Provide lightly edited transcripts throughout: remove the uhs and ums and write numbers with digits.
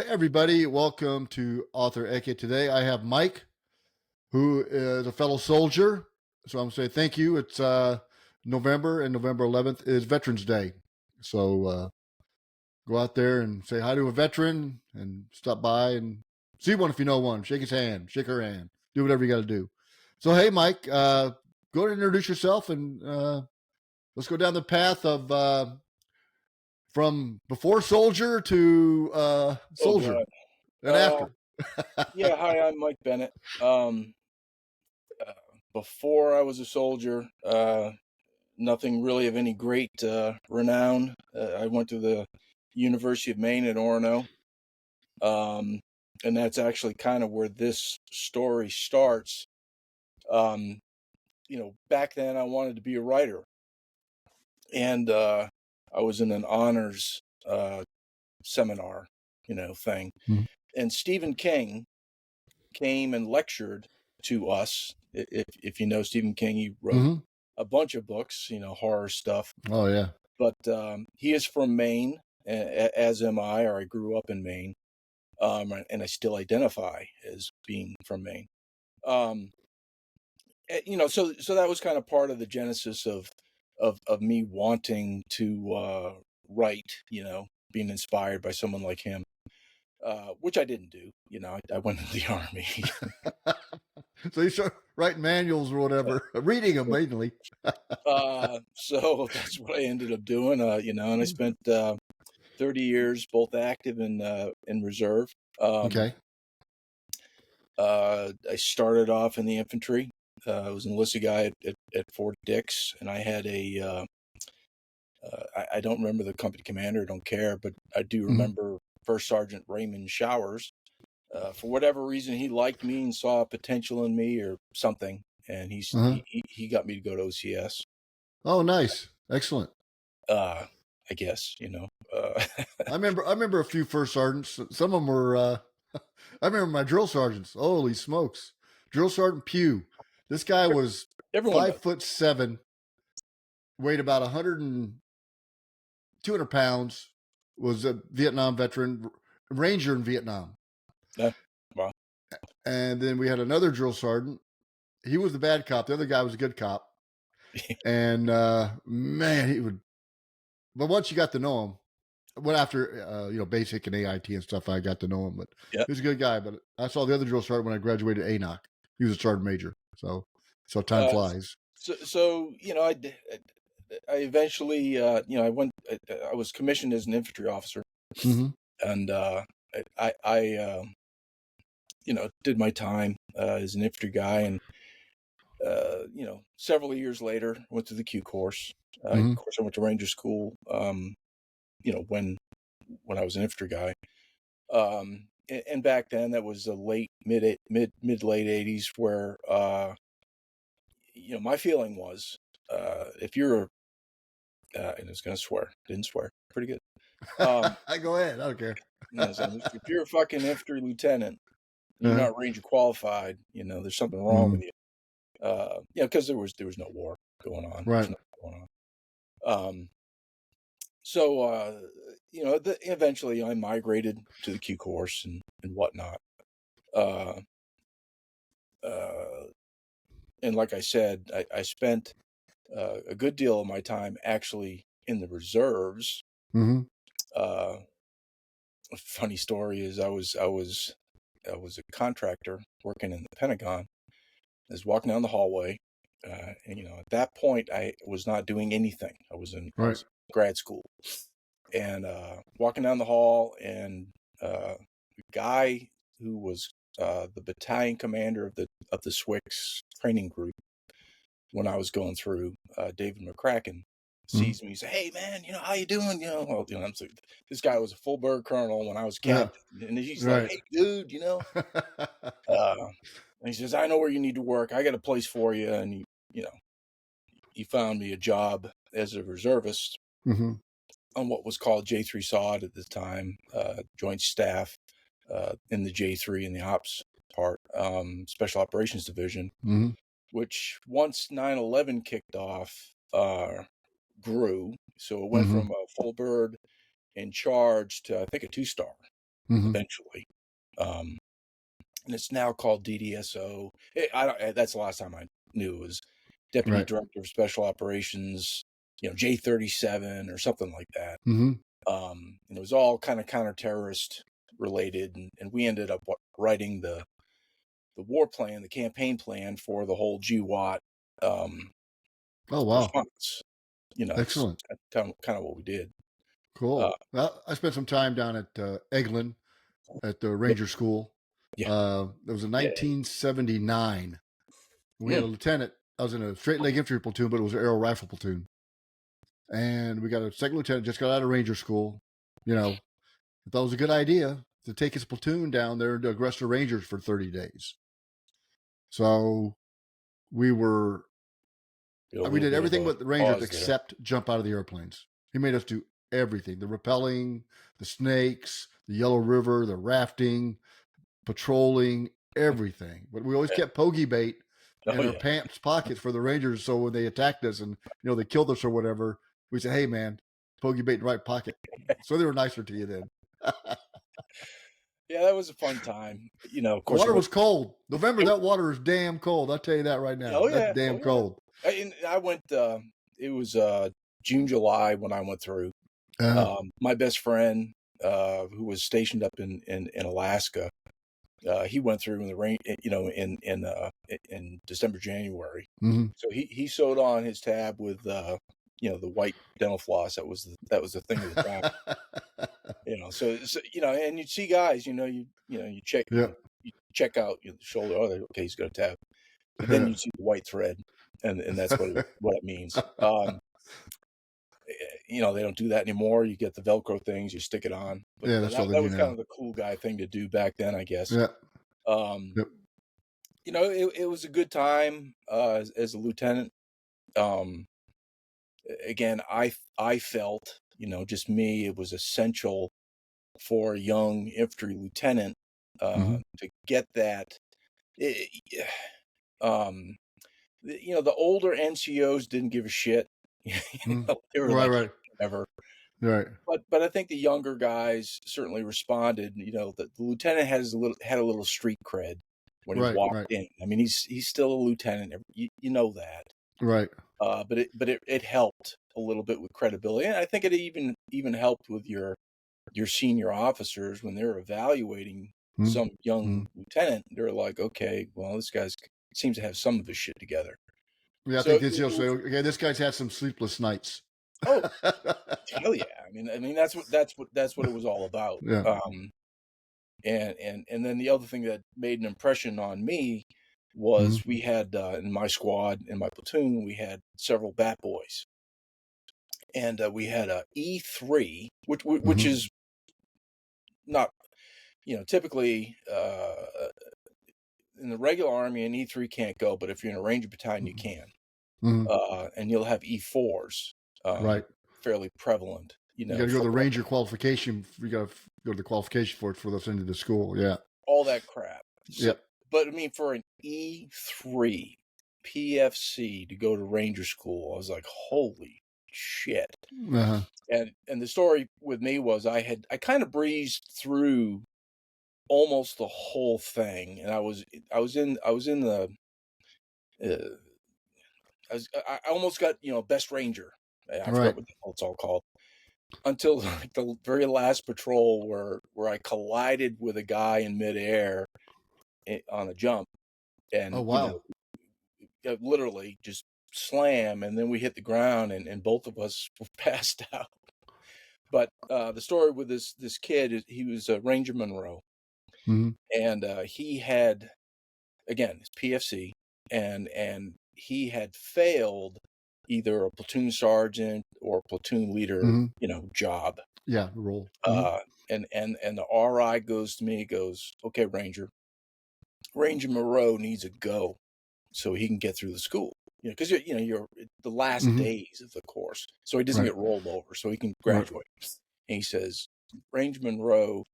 everybody, welcome to Author Eke. Today I have Mike, who is a fellow soldier. So I'm going to say thank you. It's November, and November 11th is Veterans Day. So go out there and say hi to a veteran and stop by and see one if you know one. Shake his hand, shake her hand, do whatever you got to do. So, hey, Mike, go ahead and introduce yourself, and let's go down the path of from before soldier to Oh soldier God. and Uh, after. yeah. Hi, I'm Mike Bennett. Uh, Before I was a soldier, nothing really of any great renown. I went to the University of Maine at Orono, um, and that's actually kind of where this story starts. Um, Back then I wanted to be a writer, and I was in an honors seminar, thing, Mhm. and Stephen King came and lectured to us. If you know Stephen King, he wrote Mhm. a bunch of books, horror stuff. Oh yeah. But he is from Maine, as am I, or I grew up in Maine, and I still identify as being from Maine. So that was kind of part of the genesis of me wanting to write. Being inspired by someone like him. Which I didn't do. I went into the army. So you start writing manuals or whatever, reading them mainly. So that's what I ended up doing. And I spent 30 years both active and in reserve. Okay. I started off in the infantry. I was an enlisted guy at Fort Dix, and I had I don't remember the company commander, I don't care, but I do remember First Sergeant Raymond Showers. For whatever reason, he liked me and saw potential in me or something, and he got me to go to OCS. Oh, nice, excellent. I guess. I remember a few first sergeants. Some of them were. I remember my drill sergeants. Holy smokes, Drill Sergeant Pugh. This guy was Everyone does. 5'7", weighed about 100 and 200 pounds. Was a Vietnam veteran, Ranger in Vietnam. Well, And then we had another drill sergeant. He was the bad cop. The other guy was a good cop. And man, he would. But once you got to know him, after basic and AIT and stuff, I got to know him. But yeah. he was a good guy. But I saw the other drill sergeant when I graduated ANOC. He was a sergeant major. So time flies. So I eventually I was commissioned as an infantry officer, and I did my time as an infantry guy, and several years later went to the Q course. Of course, I went to Ranger School. When I was an infantry guy, and back then that was the late mid late 80s, where my feeling was, if you're and it's gonna swear, didn't swear, pretty good. I go ahead. I don't care. So if you're a fucking infantry lieutenant, you're not Ranger qualified. There's something wrong with you. Because there was no war going on. Right. Going on. So eventually I migrated to the Q course and whatnot. And like I said, I spent a good deal of my time actually in the reserves. A funny story is I was a contractor working in the Pentagon. I was walking down the hallway, and at that point I was not doing anything. I was in grad school, and walking down the hall, and the guy who was the battalion commander of the SWIX training group when I was going through, David McCracken, sees me. He says, "Hey man, how you doing?" I'm like, this guy was a full bird colonel when I was captain, and he's like, "Hey dude, and he says, I know where you need to work. I got a place for you." And he found me a job as a reservist on what was called J3 SOD at the time, Joint Staff, in the J3 in the ops part, Special Operations Division, which once 9/11 kicked off, grew. So it went from a full bird in charge to, I think, a 2-star. eventually. And it's now called DDSO. That's the last time I knew it was Deputy Director of Special Operations, J37 or something like that. And it was all kind of counter-terrorist related, and we ended up writing the war plan, the campaign plan for the whole GWAT response. Excellent. It's kind of what we did. Cool. Well, I spent some time down at Eglin at the Ranger School. Yeah. It was in 1979. We had a lieutenant. I was in a straight leg infantry platoon, but it was an aerial rifle platoon. And we got a second lieutenant, just got out of Ranger School. I thought it was a good idea to take his platoon down there to aggress the Rangers for 30 days. So we did everything with the Rangers except jump out of the airplanes. He made us do everything: the rappelling, the snakes, the Yellow River, the rafting, patrolling, everything. But we always kept pogey bait in our pants pockets for the Rangers. So when they attacked us and they killed us or whatever, we said, "Hey man, pogey bait in the right pocket." So they were nicer to you then. Yeah, that was a fun time. Of course, the water was cold. November, that water is damn cold. I'll tell you that right now. Oh yeah, that's damn cold. And I went. It was June, July when I went through. My best friend, who was stationed up in Alaska, he went through in the rain. In December, January. So he sewed on his tab with the white dental floss. That was the thing of the time. So and you'd see guys. You check. Yeah. You check out the shoulder. Oh, okay, he's got a tab. But then you see the white thread, and that's what it means. They don't do that anymore. You get the Velcro things, you stick it on. But yeah, that was kind of the cool guy thing to do back then, I guess. Yeah. It was a good time as a lieutenant. Again, I felt, just me, it was essential for a young infantry lieutenant to get that. The older NCOs didn't give a shit. They were like, whatever. Right. But I think the younger guys certainly responded. The lieutenant had a little street cred when he walked in. I mean, he's still a lieutenant. You know that. Right. But it helped a little bit with credibility, and I think it even helped with your senior officers when they're evaluating some young lieutenant. They're like, okay, well, this guy seems to have some of his shit together. Yeah, I think this guy's had some sleepless nights. Oh, hell yeah! I mean that's what it was all about. Yeah. And then the other thing that made an impression on me was we had in my squad, in my platoon, we had several bat boys, and we had a E3, which is not, typically in the regular Army, an E3 can't go, but if you're in a Ranger battalion, you can. And you'll have E4s, fairly prevalent. You got to go to the Ranger qualification. You got to go to the qualification for those into the school. Yeah, all that crap. So, but I mean, for an E3 PFC to go to Ranger school, I was like, holy shit. And the story with me was I kind of breezed through almost the whole thing, and I almost got best Ranger. I forgot what the hell it's all called, until like the very last patrol where I collided with a guy in midair on a jump, and literally just slam, and then we hit the ground, and both of us were passed out. But the story with this kid, he was a Ranger Monroe, and he had, again, his PFC, and he had failed either a platoon sergeant or platoon leader, job. Yeah, role. And the RI goes to me, goes, okay, Ranger Monroe needs a go so he can get through the school. Because you're the last days of the course, so he doesn't get rolled over, so he can graduate. And he says, Ranger Monroe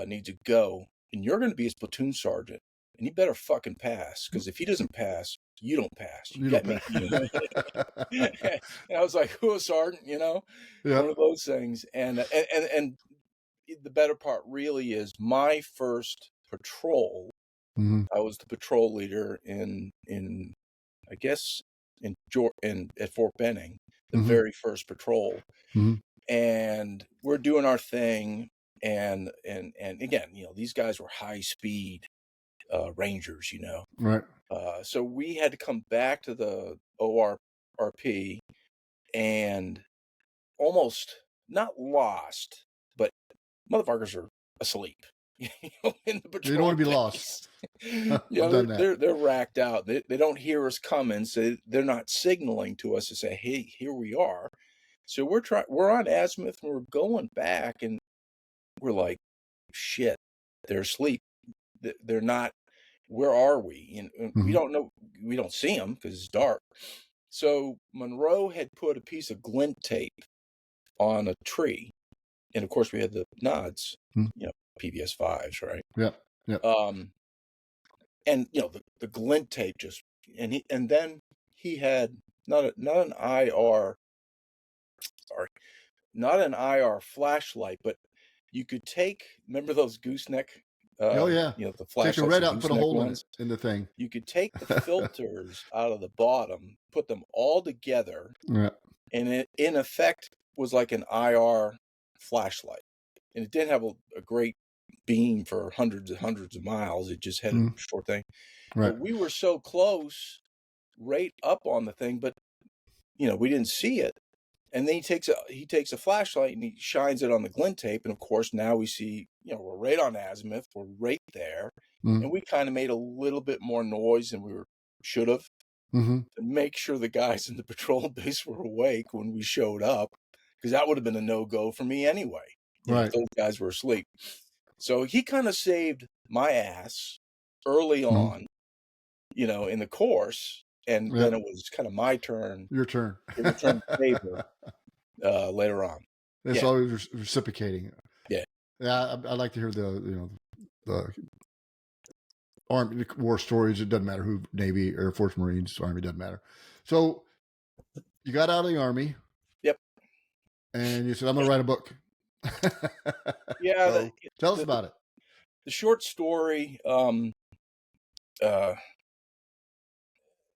needs a go, and you're going to be his platoon sergeant, and he better fucking pass, because if he doesn't pass, you don't pass. You get me? And I was like, "Who, sergeant?" One of those things. And the better part really is my first patrol. Mm-hmm. I was the patrol leader in I guess at Fort Benning, the Mm-hmm. very first patrol. Mm-hmm. And we're doing our thing, and again, these guys were high speed rangers, Right. so we had to come back to the ORP and almost not lost, but motherfuckers are asleep in the You don't want patrol to be base. lost. I've done that. They're racked out. They don't hear us coming, so they're not signaling to us to say, hey, here we are. So we're on azimuth and we're going back, and we're like, shit, they're asleep. They're not. Where are we? And we Mm-hmm. don't know. We don't see them because it's dark. So Monroe had put a piece of glint tape on a tree, and of course we had the nods, Mm-hmm. PBS 5s, right? Yeah. Yeah. And the glint tape just, and then he had not an IR, sorry, not an IR flashlight, but you could remember those gooseneck, Oh yeah. the Take the flashlights, red the out and put a gooseneck hole in it ones. in the thing. You could take the filters out of the bottom, put them all together, Yeah. and it in effect was like an IR flashlight. And it didn't have a great beam for hundreds and hundreds of miles. It just had a short thing. Right. But we were so close, right up on the thing, but we didn't see it. And then he takes a flashlight and he shines it on the glint tape, and of course now we see, we're right on azimuth, we're right there, and we kind of made a little bit more noise than we should have, to make sure the guys in the patrol base were awake when we showed up, because that would have been a no-go for me anyway. If those guys were asleep. So he kind of saved my ass early on, in the course, and then it was kind of my turn. Your turn. To return the favor later on. It's always reciprocating. Yeah. Yeah, I like to hear the Army war stories. It doesn't matter who, Navy, Air Force, Marines, Army, doesn't matter. So you got out of the Army. Yep. And you said, I'm going to write a book. Yeah. So tell us about it. The short story,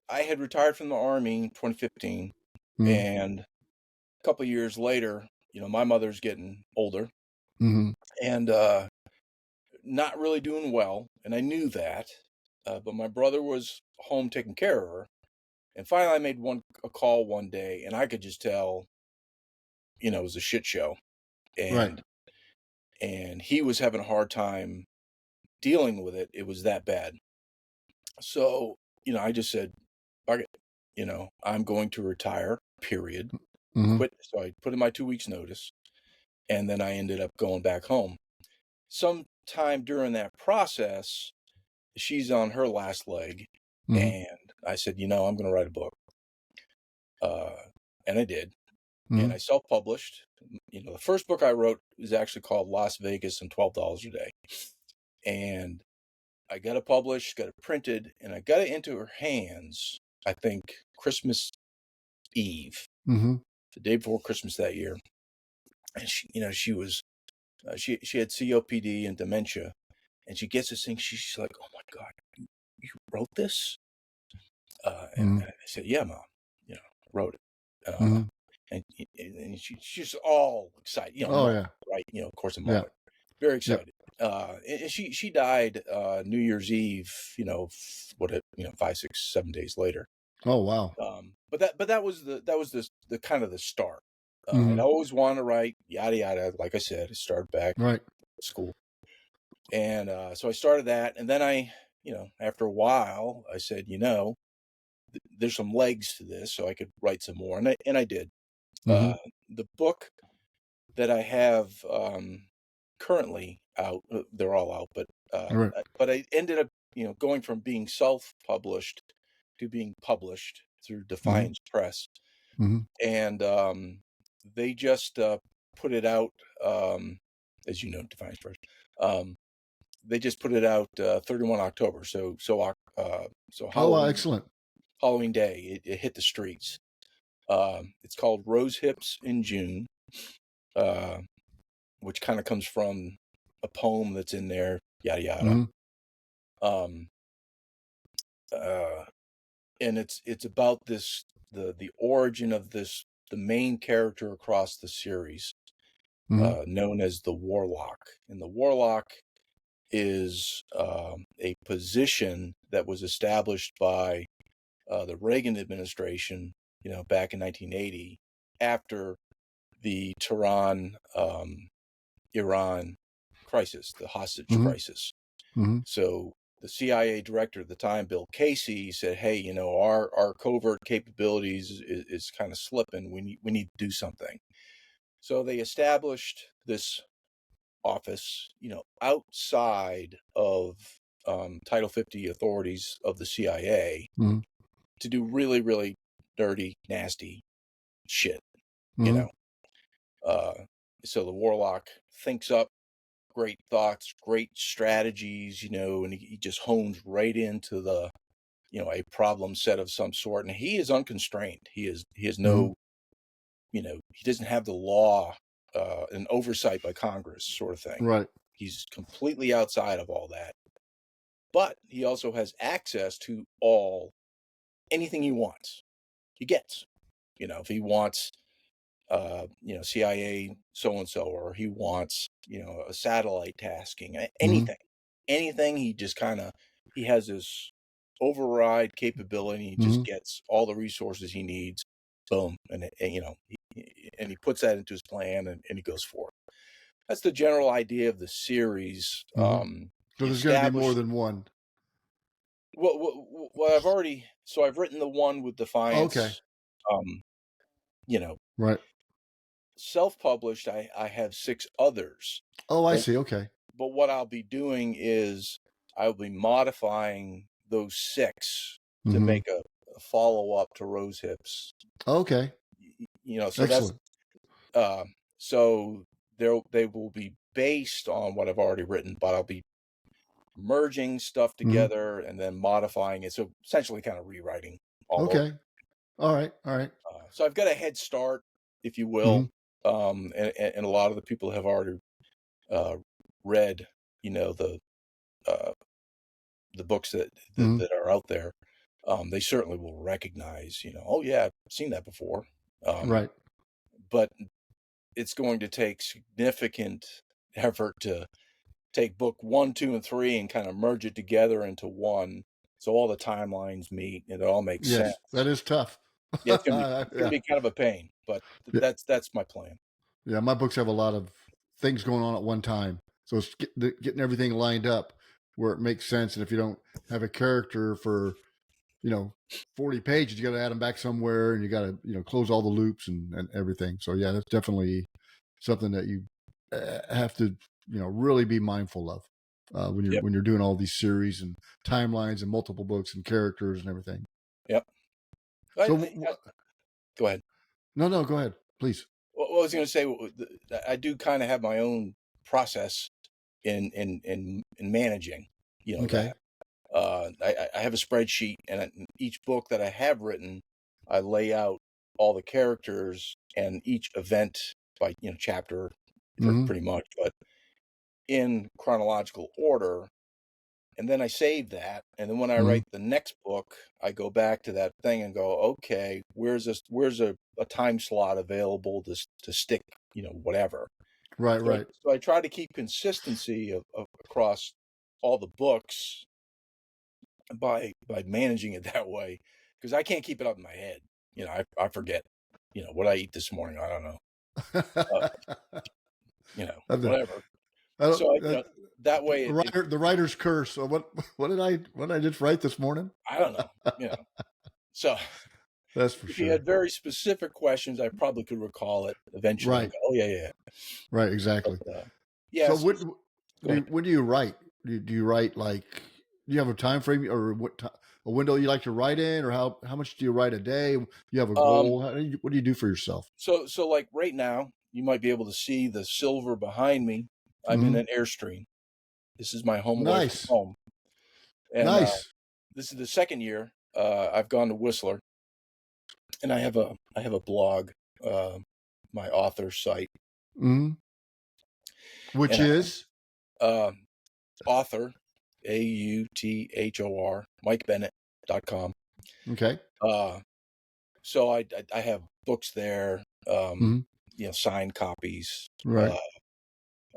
I had retired from the Army in 2015, and a couple of years later, my mother's getting older, and not really doing well, and I knew that, but my brother was home taking care of her, and finally I made a call one day, and I could just tell, it was a shit show, and he was having a hard time dealing with it. It was that bad. So, I just said, fuck it, I'm going to retire, period. Quit. So I put in my 2 weeks notice, and then I ended up going back home. Sometime during that process, she's on her last leg, and I said, I'm going to write a book. And I did. And I self-published. The first book I wrote is actually called Las Vegas and $12 a Day. And I got it published, got it printed, and I got it into her hands, I think, Christmas Eve, the day before Christmas that year. And she was, she had COPD and dementia, and she gets this thing. She's like, "Oh my God, you wrote this?" And I said, "Yeah, Mom, I wrote it." And she's just all excited, Mom, right? Of course, a mother, very excited. And she died New Year's Eve, 5, 6, 7 days later. Oh wow. But that was the kind of the start. I always wanted to write, yada yada. Like I said, I started back school, and so I started that, and then I, after a while, I said, there's some legs to this, so I could write some more, and I did. The book that I have currently out, they're all out, but I ended up, going from being self-published to being published through Defiance Press, and they just put it out, as you know, Defiance Press. They just put it out 31 October, so Halloween, excellent. Halloween Day, it hit the streets. It's called Rosehips in June. which kind of comes from a poem that's in there, yada yada. Mm-hmm. Um, and it's about the origin of the main character across the series, known as the Warlock. And the Warlock is a position that was established by the Reagan administration, back in 1980, after the Tehran, Iran crisis, the hostage Mm-hmm. crisis. Mm-hmm. So the CIA director at the time, Bill Casey, said, "Hey, our covert capabilities is kind of slipping. We need to do something." So they established this office, outside of Title 50 authorities of the CIA, Mm-hmm. to do really, really dirty, nasty shit. You Mm-hmm. know, so the Warlock thinks up great thoughts, great strategies, and he just hones right into the, a problem set of some sort. And he is unconstrained. He has Mm-hmm. no, he doesn't have the law and oversight by Congress sort of thing. Right. He's completely outside of all that. But he also has access to anything he wants. He gets, if he wants, CIA so-and-so, or he wants, a satellite tasking, Mm-hmm. anything, he just he has this override capability. He just Mm-hmm. gets all the resources he needs. Boom. And he puts that into his plan, and he goes for it. That's the general idea of the series. Mm-hmm. So You there's going to be more establish than one. I've written the one with Okay. Defiance. Um, Right. Self-published, I have 6 others. Oh, I But see. Okay. but what I'll be doing is I'll be modifying those 6 to Mm-hmm. make a follow-up to Rosehips. Okay. So that's Excellent. so they will be based on what I've already written, but I'll be merging stuff Mm-hmm. together and then modifying it. So essentially kind of rewriting all over. Okay. All right. All right. So I've got a head start, if you will. Mm-hmm. And a lot of the people have already read, uh, the books that Mm-hmm. are out there. They certainly will recognize, oh yeah, I've seen that before. Right. But it's going to take significant effort to take book 1, 2, and 3 and kind of merge it together into one, so all the timelines meet and it all makes sense. Yes, that is tough. Yeah, it's gonna Yeah. be kind of a pain, but Yeah. that's my plan. Yeah. My books have a lot of things going on at one time. So it's getting everything lined up where it makes sense. And if you don't have a character for, 40 pages, you got to add them back somewhere and you got to, close all the loops and everything. So yeah, that's definitely something that you have to, really be mindful of Yep. when you're doing all these series and timelines and multiple books and characters and everything. Yep. So Go ahead. No, go ahead, please. What I was going to say, I do kind of have my own process in managing, Okay. that. I have a spreadsheet, and each book that I have written, I lay out all the characters and each event by chapter, Mm-hmm. pretty much, but in chronological order. And then I save that, and then when I Mm-hmm. write the next book, I go back to that thing and go, okay, where's a time slot available to stick, whatever. Right, right. So I try to keep consistency of across all the books by managing it that way, because I can't keep it up in my head. I forget, what I eat this morning. I don't know, whatever. So that way the writer's curse. So what did I just write this morning? I don't know, So That's for if you sure. had very specific questions, I probably could recall it eventually. Right. And go, oh yeah. Right, exactly. But, So yes. when do you write? Do you write like? Do you have a time frame or a window you like to write in, or how much do you write a day? You have a goal? What do you do for yourself? So like right now, you might be able to see the silver behind me. I'm in an Airstream. This is my home away from Nice. home, and Nice. this is the second year I've gone to Whistler, and I have a blog, my author site. Mm-hmm. Which And is author, AUTHOR, MikeBennett.com. okay. So I have books there, Hmm. signed copies, Right.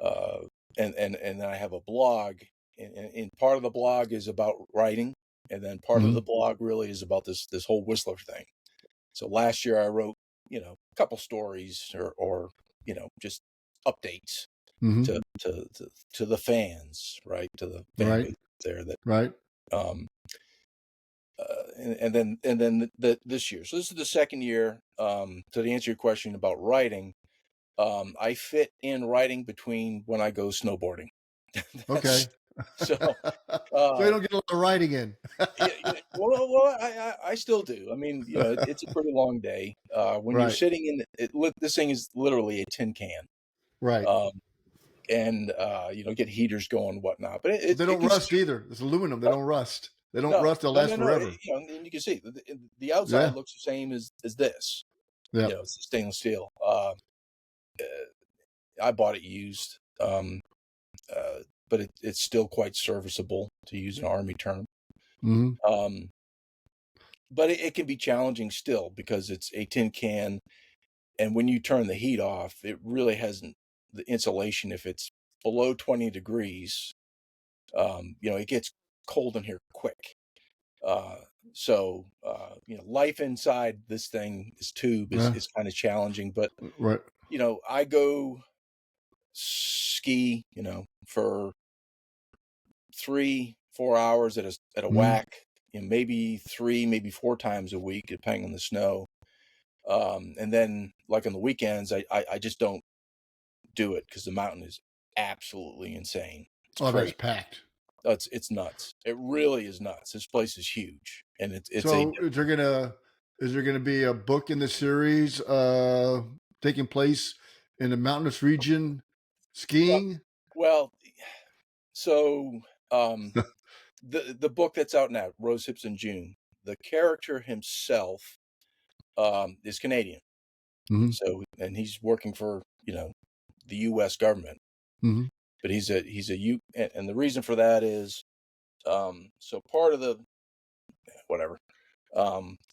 uh, and then I have a blog, and part of the blog is about writing, and then part of Hmm. the blog really is about this whole Whistler thing. So last year I wrote, a couple stories or just updates Hmm. to the fans, right? To the fan Right. base there that, Right. um, this year. So this is the second year. So to answer your question about writing, I fit in writing between when I go snowboarding. Okay. That's so. So you Uh, don't get a lot of writing in. well, I still do. I mean, it's a pretty long day. When you're Right. sitting in this thing is literally a tin can. Right. Um, and get heaters going and whatnot. But But they it don't can rust still, either. It's aluminum. They don't rust. They don't no, rust. They'll no, no, last no. forever. And you can see the outside Yeah. looks the same as this. Yeah. It's the stainless steel. I bought it used, but it's still quite serviceable, to use an Army term. Hmm. Um, but it can be challenging still because it's a tin can, and when you turn the heat off, it really hasn't the insulation. If it's below 20 degrees, it gets cold in here quick. Uh, life inside this tube Yeah. is kind of challenging. But Right. I go ski, for 3-4 hours at a Hmm. whack, maybe 3, maybe 4 times a week, depending on the snow. And then like on the weekends, I just don't do it because the mountain is absolutely insane. It's Oh, that's crazy. packed. It's nuts. It really is nuts. This place is huge, and it's a So is there gonna be a book in the series taking place in the mountainous region well, skiing? well. So the book that's out now, Rosehips in June. The character himself is Canadian, Hmm. so and he's working for the U.S. government, Hmm. but and the reason for that is so part of the whatever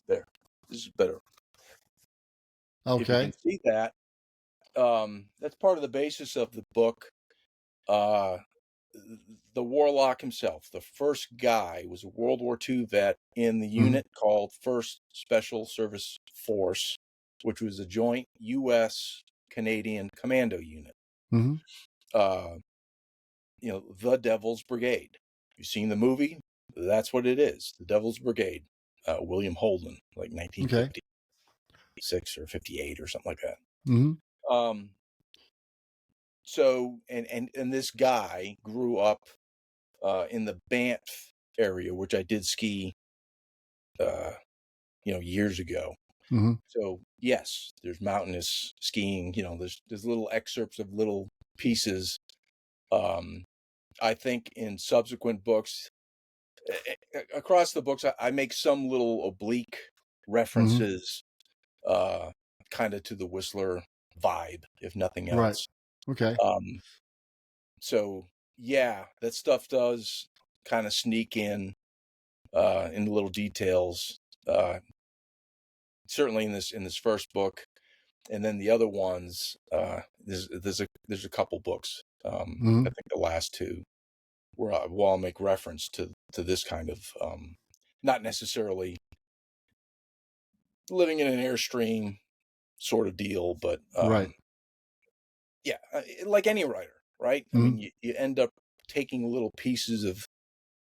there this is better if you can Okay. see that. That's part of the basis of the book. Uh, the Warlock himself, the first guy, was a World War II vet in the Hmm. unit called First Special Service Force, which was a joint U.S. Canadian commando unit. Hmm. Uh, the Devil's Brigade. You've seen the movie? That's what it is. The Devil's Brigade. William Holden, like Okay. 1956 or 58 or something like that. Hmm. Um, so and this guy grew up in the Banff area, which I did ski uh, years ago. Hmm. So yes, there's mountainous skiing. There's little excerpts of little pieces. I think in subsequent books, across the books, I make some little oblique Hmm. references, kind of to the Whistler vibe, if nothing Right. else. Okay. Um, so yeah, that stuff does kind of sneak in the little details. Certainly in this first book, and then the other ones. There's a couple books. I Hmm. think the last two where I'll make reference to this kind of not necessarily living in an airstream sort of deal, but Right. yeah, like any writer, right? I Hmm. mean, you end up taking little pieces of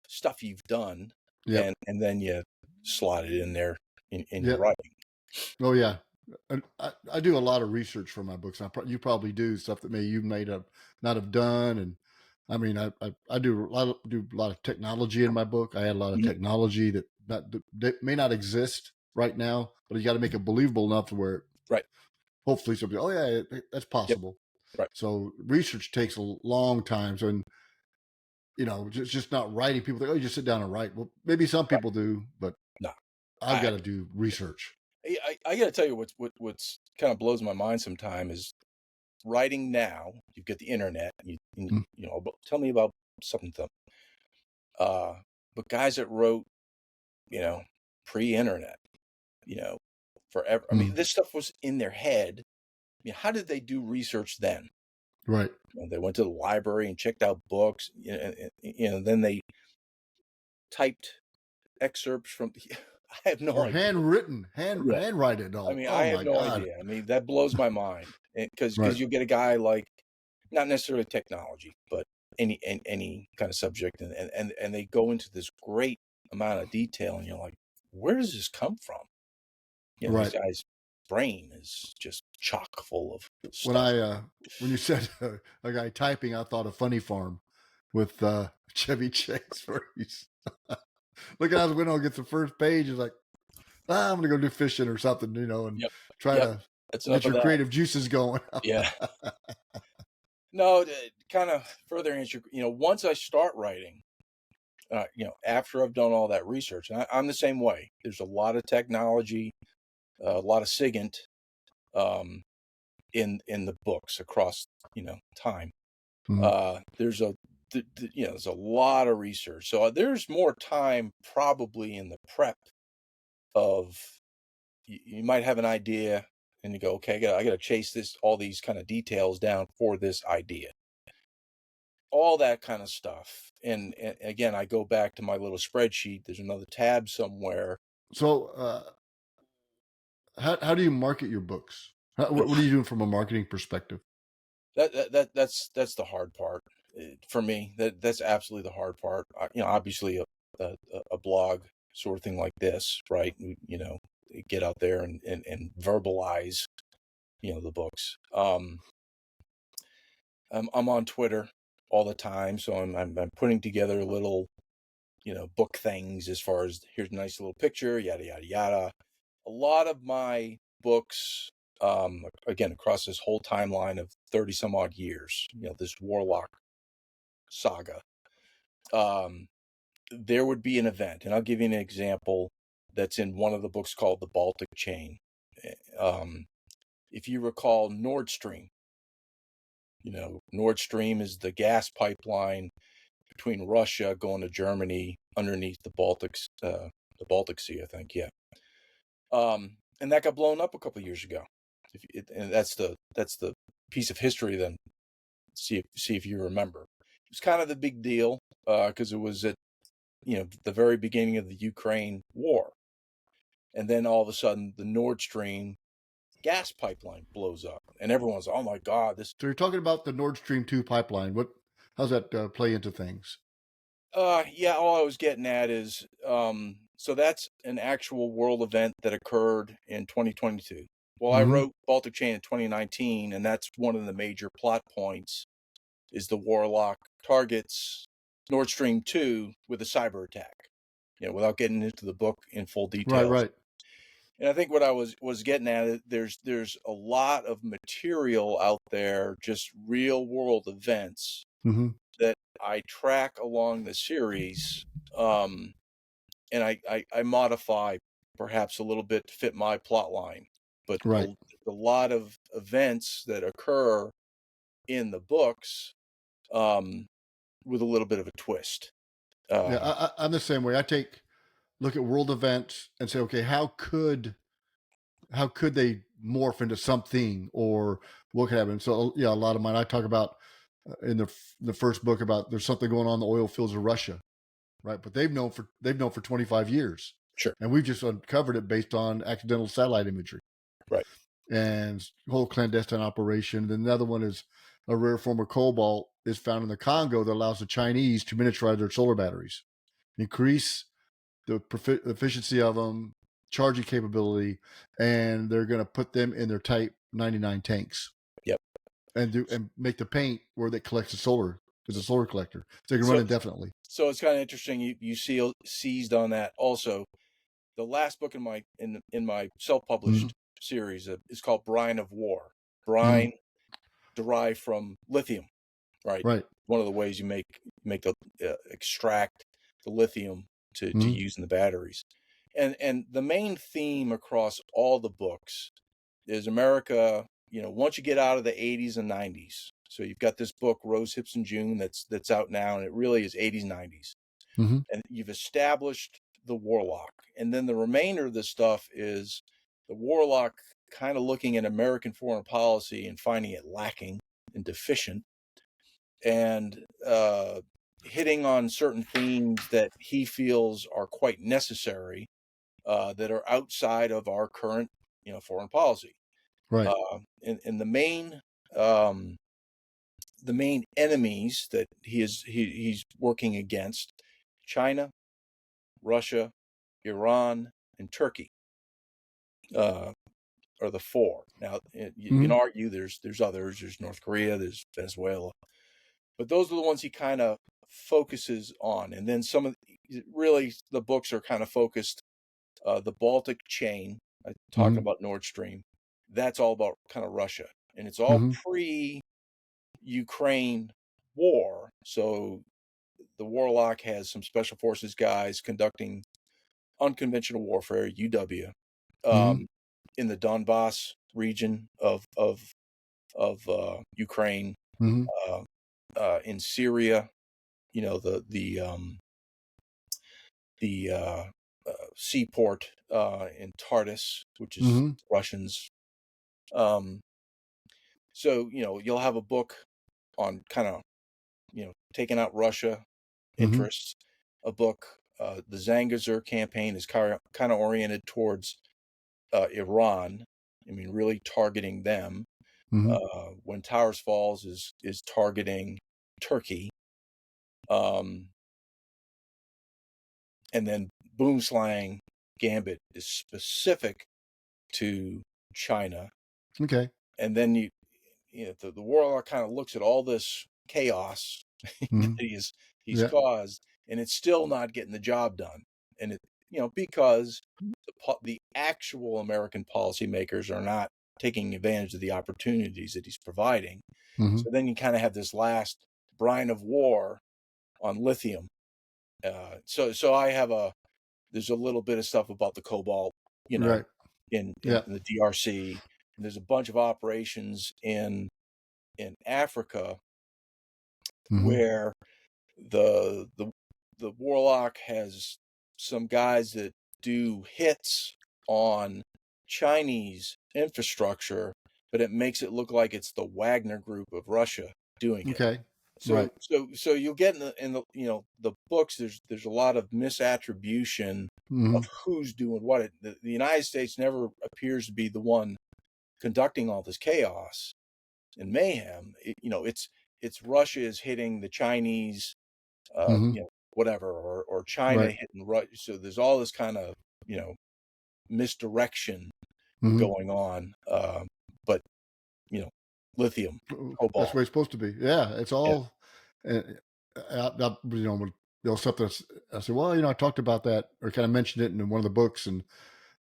stuff you've done, Yep. and then you slot it in there in your Yep. writing. Oh yeah. And I do a lot of research for my books. You probably do stuff that you may have not have done. And I mean, I do a lot of technology in my book. I add a lot of Mhm. technology that may not exist right now, but you got to make it believable enough to where Right. hopefully somebody, oh yeah, that's Yep. possible. Right. So research takes a long time. So, and, just not writing. People think, oh, you just sit down and write. Well, maybe some Right. people do, but No, I've got I to do research. I got to tell you what's kind of blows my mind sometimes is writing now, you've got the internet. Mm. Tell me about something. But guys that wrote, pre-internet, forever. I mean, this stuff was in their head. How did they do research then? Right. They went to the library and checked out books. Then they typed excerpts from. I have no Or idea. handwritten, Yeah. handwrite it all. I mean, Oh I have my no God. idea. I mean, that blows my mind because Right. you get a guy like, not necessarily technology, but any kind of subject, and they go into this great amount of detail, and you're like, where does this come from? Right. This guy's brain is just chock full of When stuff. when you said a guy typing, I thought of Funny Farm with Chevy Chase, where he's looking out the window, gets the first page, is like, I'm gonna go do fishing or something, and try to That's get enough of your that. creative juices going. Yeah. No, kind of further answer. Once I start writing, after I've done all that research, and I'm the same way. There's a lot of technology, a lot of SIGINT, in the books across time. Mhm. There's there's a lot of research, so there's more time probably in the prep of you might have an idea and you go, okay, I got to chase all these kind of details down for this idea, all that kind of stuff. And again, I go back to my little spreadsheet. There's another tab somewhere. So, how do you market your books? What are you doing from a marketing perspective? That's the hard part for me. That's absolutely the hard part. Obviously a blog sort of thing like this, right? Get out there and verbalize, the books. I'm on Twitter all the time, so I'm putting together little, book things as far as here's a nice little picture, yada yada yada. A lot of my books, again, across this whole timeline of 30 some odd years, this Warlock saga, there would be an event, and I'll give you an example that's in one of the books called The Baltic Chain. If you recall Nord Stream, Nord Stream is the gas pipeline between Russia going to Germany underneath the Baltic Sea, I think. Yeah. And that got blown up a couple of years ago. And that's the piece of history. Then see if you remember. It was kind of the big deal because it was at the very beginning of the Ukraine war, and then all of a sudden the Nord Stream gas pipeline blows up, and everyone's, oh my God, this. So you're talking about the Nord Stream 2 pipeline. How's that play into things? Yeah, all I was getting at is, so that's an actual world event that occurred in 2022. Well, I wrote Baltic Chain in 2019, and that's one of the major plot points is the Warlock targets Nord Stream 2 with a cyber attack, without getting into the book in full details. Right. And I think what I was getting at, there's a lot of material out there, just real world events that I track along the series, and I modify perhaps a little bit to fit my plot line. But Right. a lot of events that occur in the books, with a little bit of a twist. Yeah, I'm the same way. I look at world events and say, okay, how could they morph into something, or what could happen? So yeah, a lot of mine I talk about in the first book about there's something going on in the oil fields of Russia, right? But they've known for 25 years, Sure. and we've just uncovered it based on accidental satellite imagery, right? And whole clandestine operation. Then another one is a rare form of cobalt is found in the Congo that allows the Chinese to miniaturize their solar batteries, increase the efficiency of them, charging capability, and they're going to put them in their Type 99 tanks. Yep. And make the paint where they collect the solar. It's a solar collector, so they can run indefinitely. So it's kind of interesting. You seized on that. Also, the last book in my self-published series is called Brine of War. Brine derived from lithium, right? Right. One of the ways you make the extract the lithium to use in the batteries. And the main theme across all the books is America, once you get out of the 80s and 90s, so you've got this book, Rosehips in June, that's out now, and it really is 80s, 90s. Mm-hmm. And you've established the warlock. And then the remainder of this stuff is the warlock kind of looking at American foreign policy and finding it lacking and deficient, and hitting on certain themes that he feels are quite necessary, that are outside of our current, foreign policy. Right. And the main enemies that he's working against: China, Russia, Iran, and Turkey, are the four. Now you can argue there's others. There's North Korea, there's Venezuela, but those are the ones he kind of focuses on. And then really the books are kind of focused. The Baltic chain, talking about Nord Stream, that's all about kind of Russia, and it's all pre-Ukraine war. So the warlock has some special forces guys conducting unconventional warfare, UW, in the Donbass region of Ukraine, in Syria, the seaport in Tartus, which is Russians. So you'll have a book on kind of taking out Russia interests. A book, the Zangezur campaign, is kind of oriented towards Iran. I mean, really targeting them. When Towers Falls is targeting Turkey. And then Boomslang Gambit is specific to China. Okay. And then the warlock kind of looks at all this chaos that he's caused, and it's still not getting the job done. And it because the actual American policymakers are not taking advantage of the opportunities that he's providing. So then you kind of have this last brine of war on lithium. So I have there's a little bit of stuff about the cobalt, in the DRC. And there's a bunch of operations in Africa where the warlock has some guys that do hits on Chinese infrastructure, but it makes it look like it's the Wagner Group of Russia doing it. Okay. So you'll get in the the books. There's a lot of misattribution of who's doing what. The United States never appears to be the one conducting all this chaos and mayhem. It's Russia is hitting the Chinese, whatever, or China hitting Russia. So there's all this kind of misdirection going on. But lithium, cobalt. That's the way it's supposed to be. Yeah, it's all. Something I said. Well, I talked about that or kind of mentioned it in one of the books, and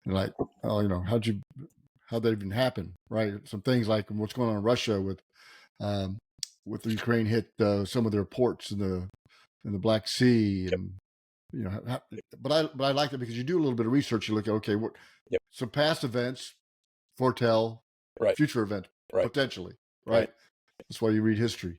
like, oh, how'd that even happen, right? Some things like what's going on in Russia with the Ukraine hit some of their ports in the Black Sea, and but I like that because you do a little bit of research. You look at what some past events foretell future events potentially, right? That's why you read history.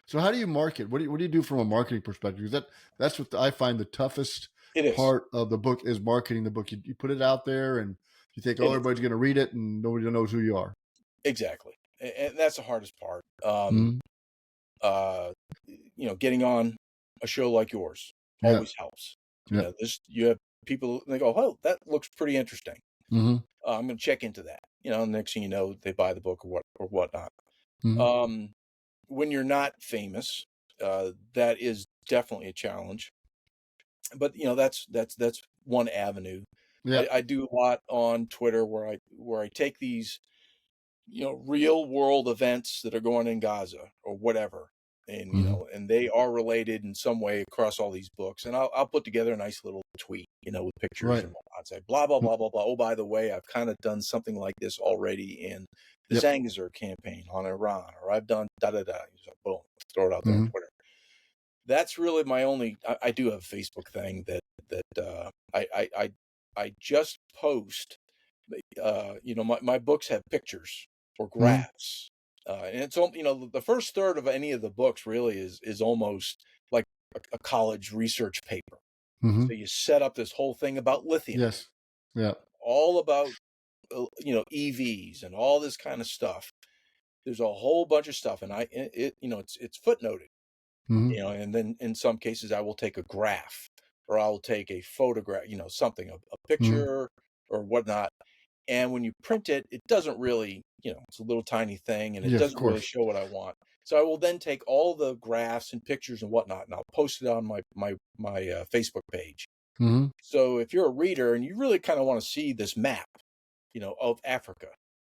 So how do you market? What do you do from a marketing perspective? Because that's what I find the toughest part of the book is marketing the book. You put it out there and you think, everybody's going to read it and nobody knows who you are. Exactly. And that's the hardest part. Getting on a show like yours always helps. You have people, they go, oh, that looks pretty interesting. I'm going to check into that. Next thing you know, they buy the book or whatnot. When you're not famous, that is definitely a challenge. But that's one avenue. I do a lot on Twitter where I take these real world events that are going in Gaza or whatever, and and they are related in some way across all these books, and I'll put together a nice little tweet with pictures and whatnot. Say blah blah blah blah blah. Oh, by the way, I've kind of done something like this already in the Zangezur campaign on Iran, or I've done da da da. So boom, throw it out there on Twitter. That's really my only. I do have a Facebook thing that I just post. My books have pictures. or Mm-hmm. graphs. And it's, the first third of any of the books really is almost like a college research paper. Mm-hmm. So you set up this whole thing about lithium, Yes. Yeah. all about EVs and all this kind of stuff. There's a whole bunch of stuff, and it's footnoted, Mm-hmm. and then in some cases I will take a graph, or I'll take a photograph, something, a Mm-hmm. picture or whatnot. And when you print it, it doesn't really, it's a little tiny thing, and it Yes, of doesn't really course. show what I want. So I will then take all the graphs and pictures and whatnot, and I'll post it on my Facebook page. Mm-hmm. So if you're a reader and you really kind of want to see this map, of Africa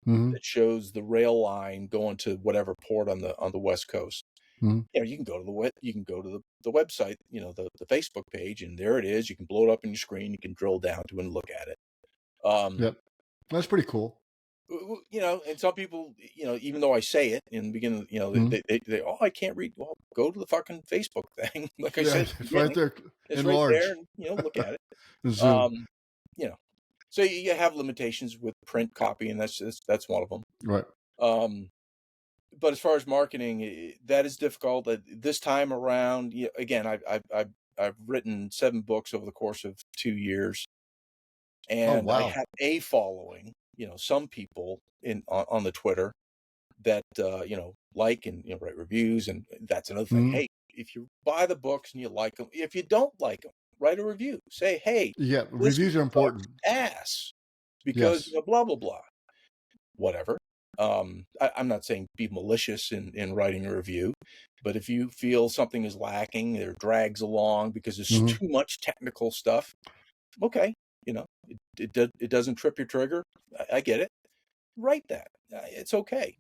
Mm-hmm. that shows the rail line going to whatever port on the west coast, Mm-hmm. you can go to the website, the Facebook page, and there it is. You can blow it up on your screen. You can drill down to it and look at it. Um, Yep. That's pretty cool. and some people, even though I say it in the beginning, Mm-hmm. they oh, I can't read. Well, go to the fucking Facebook thing. Like I Yeah, said at the it's right beginning, there it's in right there, large. and look at it. Zoom. Um, you know, so you have limitations with print copy, and that's one of them. Right. Um, but as far as marketing, that is difficult. This time around, again, I've written 7 books over the course of 2 years, Oh and I wow. have a following. Some people on the Twitter that like and write reviews, and that's another thing. Mm-hmm. Hey, if you buy the books and you like them, if you don't like them, write a review. Say, hey, Yeah, this reviews are sucks important. ass because Yes. blah blah blah, whatever. I'm not saying be malicious in writing a review, but if you feel something is lacking or drags along because there's Mm-hmm. too much technical stuff, okay, it doesn't trip your trigger. I get it. Write that. It's okay.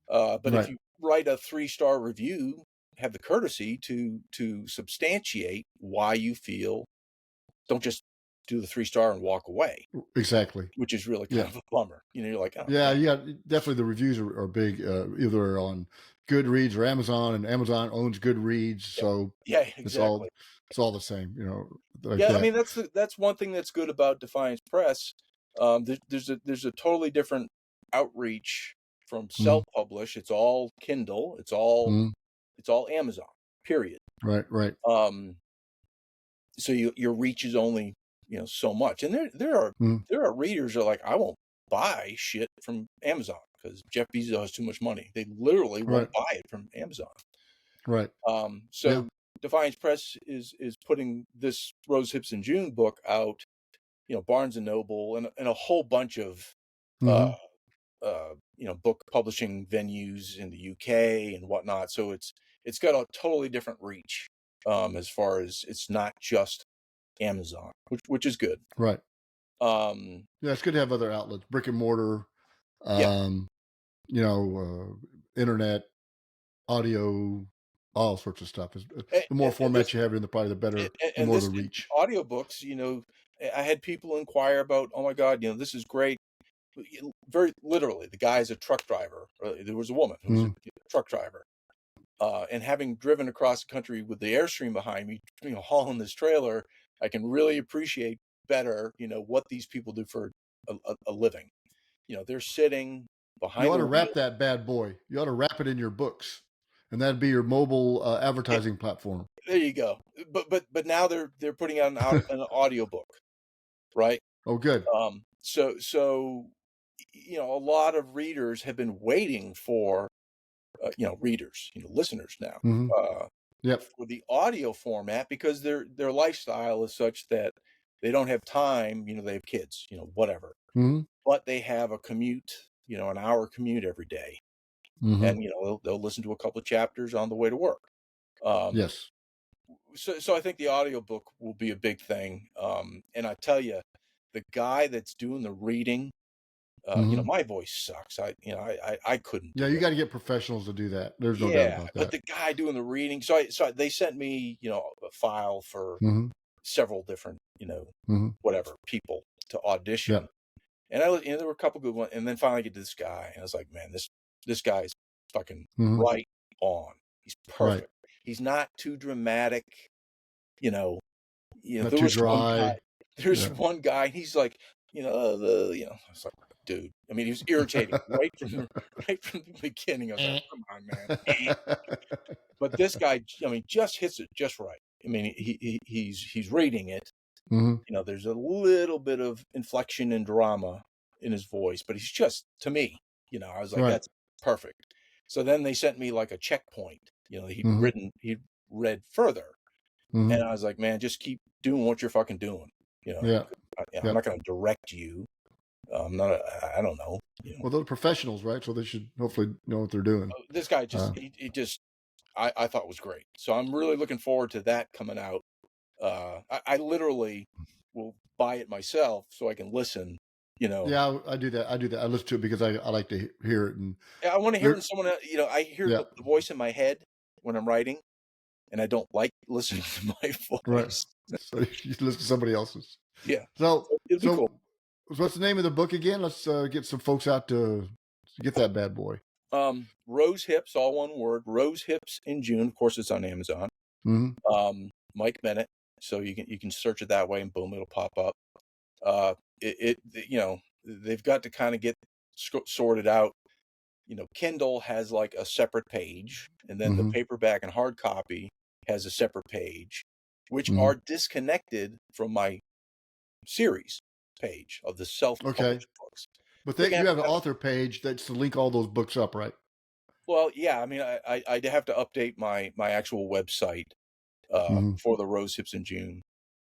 But if Right. you write a 3-star review, have the courtesy to substantiate why you feel. Don't just do the 3-star and walk away, Exactly. which is really kind Yeah. of a bummer. You're like, oh Yeah, man, yeah, definitely the reviews are big, either on Goodreads or Amazon, and Amazon owns Goodreads, yeah, so yeah, it's exactly. all the same, like Yeah, I that. mean that's one thing that's good about Defiance Press. There's a totally different outreach from Mm-hmm. self-publish. It's all Kindle. It's all Amazon. Period. Right, right. Um, so your reach is only so much, and Mm-hmm. there are readers that are like, I won't buy shit from Amazon because Jeff Bezos has too much money. They literally won't Right, buy it from Amazon. right. Yeah. So Defiance Press is putting this Rosehips in June book out, Barnes and Noble and a whole bunch of uh, Mm-hmm. book publishing venues in the UK and whatnot. So it's got a totally different reach, as far as it's not just Amazon, which is good. Right. Um, Yeah, it's good to have other outlets, brick and mortar, yeah, um, internet, audio, all sorts of stuff. and, The more and this formats you have, probably the and more this the reach. audiobooks, I had people inquire about, oh my God, this is great. Very literally, the guy is a truck driver. There was a woman who was a Mm-hmm. truck driver. And having driven across the country with the Airstream behind me, hauling this trailer, I can really appreciate better, what these people do for a living. They're sitting You behind ought a to wrap wheel. that bad boy. You ought to wrap it in your books, and that'd be your mobile Yeah, advertising platform. there you go. But now they're putting out an audio book, right? Oh, good. So a lot of readers have been waiting for readers, listeners now, Mm-hmm. uh, Yep. for the audio format because their lifestyle is such that they don't have time. They have kids, whatever, Mm-hmm. but they have a commute, an hour commute every day, Mm-hmm. and they'll listen to a couple of chapters on the way to work. Um, Yes. so I think the audiobook will be a big thing. And I tell you, the guy that's doing the reading, Mm-hmm. my voice sucks. I couldn't Yeah, do you it. got to get professionals to do that. There's no doubt Yeah, about but that. the guy doing the reading, they sent me, a file for Mm-hmm. several different, Mm-hmm. whatever people to audition, Yep. and there were a couple good ones, and then finally I get to this guy, and I was like, man, this guy is fucking Mm-hmm. right on. He's Right. perfect. He's not too dramatic, you know. Not There too was one guy. dry. There's Yeah. one guy. He's like, I was like, dude. I mean, he was irritating right from the beginning. I was like, come on, man. But this guy, I mean, just hits it just right. I mean, he's reading it. Mm-hmm. You know, there's a little bit of inflection and drama in his voice, but he's just, to me, you know, I was like, Right. that's perfect. So then they sent me like a checkpoint. You know, he'd read further, and I was like, man, just keep doing what you're fucking doing. You know, Yeah. I'm not going to direct you. I'm not. I don't know. You know. Well, they're professionals, right? So they should hopefully know what they're doing. This guy just, he just, I thought was great. So I'm really looking forward to that coming out. I literally will buy it myself so I can listen. You know. Yeah, I do that. I listen to it because I like to hear it. And I want to hear it in someone else. You know, I hear yeah. the voice in my head when I'm writing, and I don't like listening to my voice. Right. So you listen to somebody else's. Yeah. So it'll be cool. What's the name of the book again? Let's get some folks out to get that bad boy. Rosehips, all one word. Rosehips in June. Of course, it's on Amazon. Mm-hmm. Mike Bennett. So you can search it that way, and boom, it'll pop up. You know, they've got to kind of get sorted out. You know, Kindle has like a separate page, and then the paperback and hard copy has a separate page, which are disconnected from my series page of the self-published books. But you have an author page that's to link all those books up, right? Well, yeah. I mean, I'd have to update my actual website for the Rosehips in June.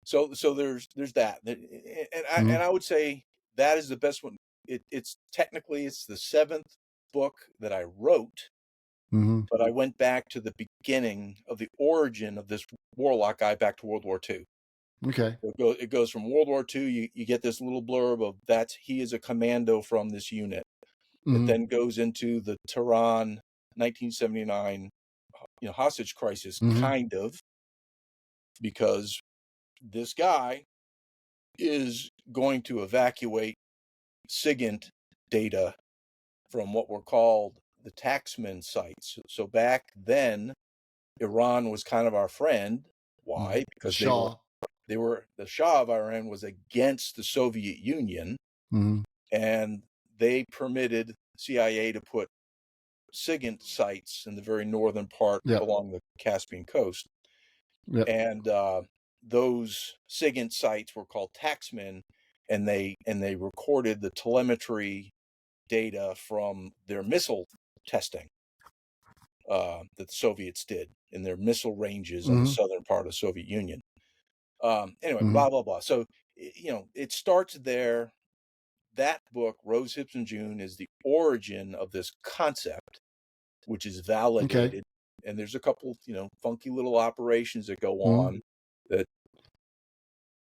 So there's that, and I would say that is the best one. It's technically it's the 7th book that I wrote, but I went back to the beginning of the origin of this warlock guy back to World War II. Okay. It goes from World War II. You get this little blurb of he is a commando from this unit. It then goes into the Tehran 1979, you know, hostage crisis, kind of, because this guy is going to evacuate SIGINT data from what were called the taxman sites. So back then, Iran was kind of our friend. Why? Because they were the Shah of Iran was against the Soviet Union, and they permitted CIA to put SIGINT sites in the very northern part along the Caspian coast. And those SIGINT sites were called taxmen, and they recorded the telemetry data from their missile testing that the Soviets did in their missile ranges on the southern part of the Soviet Union. Anyway, blah, blah, blah. So, you know, it starts there. That book, Rosehips in June, is the origin of this concept, which is validated. And there's a couple, you know, funky little operations that go on that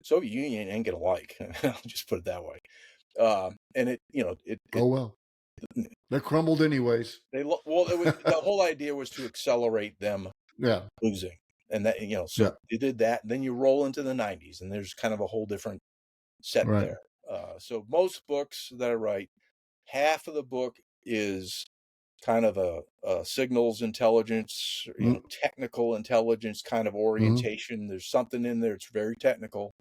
Soviet Union ain't gonna like. I'll just put it that way. And it, you know, oh well, they crumbled anyways. The whole idea was to accelerate them losing, and that, you know, so you did that. And then you roll into the 90s, and there's kind of a whole different set there. So most books that I write, half of the book is kind of a signals intelligence, you know, technical intelligence kind of orientation. There's something in there. It's very technical.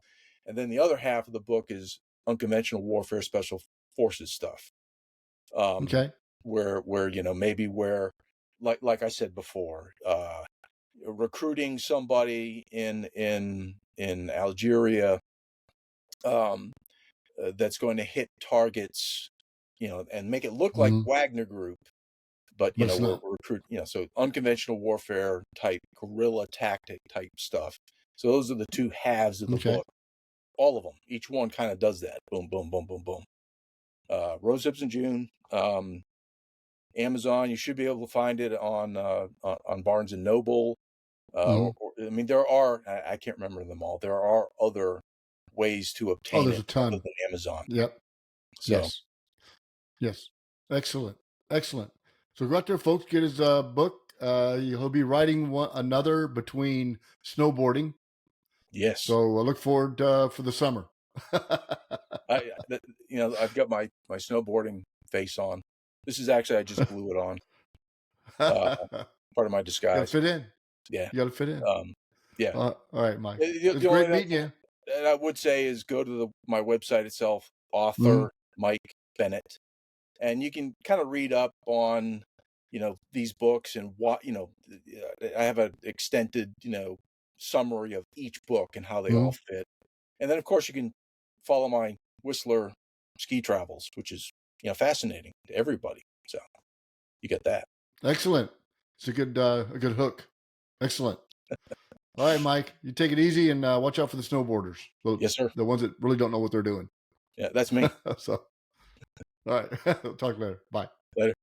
And then the other half of the book is unconventional warfare, special forces stuff. Where, you know, maybe where, like I said before, recruiting somebody in Algeria, that's going to hit targets, you know, and make it look like Wagner Group, but you know, we're recruit, you know, so unconventional warfare type, guerrilla tactic type stuff. So those are the two halves of the book. All of them, each one kind of does that. Boom, boom, boom, boom, boom. Rosehips in June. Amazon, you should be able to find it on Barnes and Noble. I mean, there are, I can't remember them all. There are other ways to obtain there's it a ton. other than Amazon. Yep. So. Yes. Excellent. So go out there, folks, get his book. He'll be writing another between snowboarding. Yes. So I look forward for the summer. You know, I've got my snowboarding face on. This is actually, I just glue it on. Part of my disguise. You gotta fit in. Yeah. You gotta fit in. Yeah. All right, Mike. It's great meeting you. And I would say is go to my website itself, author Mike Bennett, and you can kind of read up on, these books and what, I have an extended, summary of each book and how they all fit. And then, of course, you can follow my Whistler ski travels, which is, fascinating to everybody. So you get that. Excellent. It's a good hook. Excellent. All right, Mike, you take it easy and watch out for the snowboarders. Yes, sir. The ones that really don't know what they're doing. Yeah, that's me. So, all right. Talk later. Bye. Later.